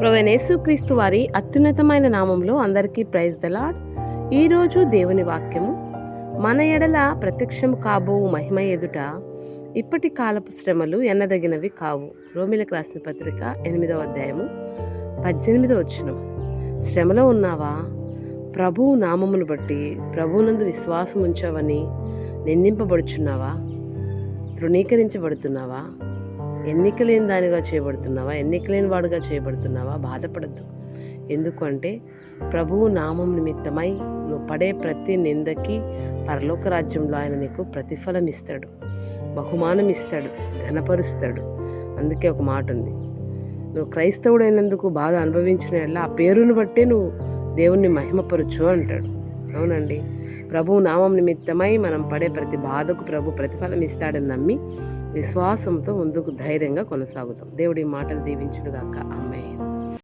ప్రభువైన యేసుక్రీస్తు వారి అత్యున్నతమైన నామంలో అందరికీ ప్రైజ్ ద లార్డ్. ఈరోజు దేవుని వాక్యము, మన ఎడల ప్రత్యక్షము కాబోవు మహిమ ఎదుట ఇప్పటి కాలపు శ్రమలు ఎన్నదగినవి కావు. రోమిలకు రాసిన పత్రిక 8వ అధ్యాయము 18వ వచనం. శ్రమలో ఉన్నావా? ప్రభువు నామమును బట్టి ప్రభువునందు విశ్వాసం ఉంచావని నిందింపబడుచున్నావా? తృణీకరించబడుతున్నావా? ఎన్నికలేని దానిగా చేయబడుతున్నావా? ఎన్నికలేని వాడుగా చేయబడుతున్నావా? బాధపడద్దు. ఎందుకంటే ప్రభువు నామం నిమిత్తమై నువ్వు పడే ప్రతి నిందకి పరలోక రాజ్యంలో ఆయన నీకు ప్రతిఫలం ఇస్తాడు, బహుమానం ఇస్తాడు, ఘనపరుస్తాడు. అందుకే ఒక మాట ఉంది, నువ్వు క్రైస్తవుడైనందుకు బాధ అనుభవించిన ఆ పేరును బట్టే నువ్వు దేవుణ్ణి మహిమపరచు అంటాడు. అవునండి, ప్రభువు నామం నిమిత్తమై మనం పడే ప్రతి బాధకు ప్రభు ప్రతిఫలం ఇస్తాడని నమ్మి విశ్వాసంతో ముందుకు ధైర్యంగా కొనసాగుతాం. దేవుడి మాటలు దీవించునుగాక. ఆమేన్.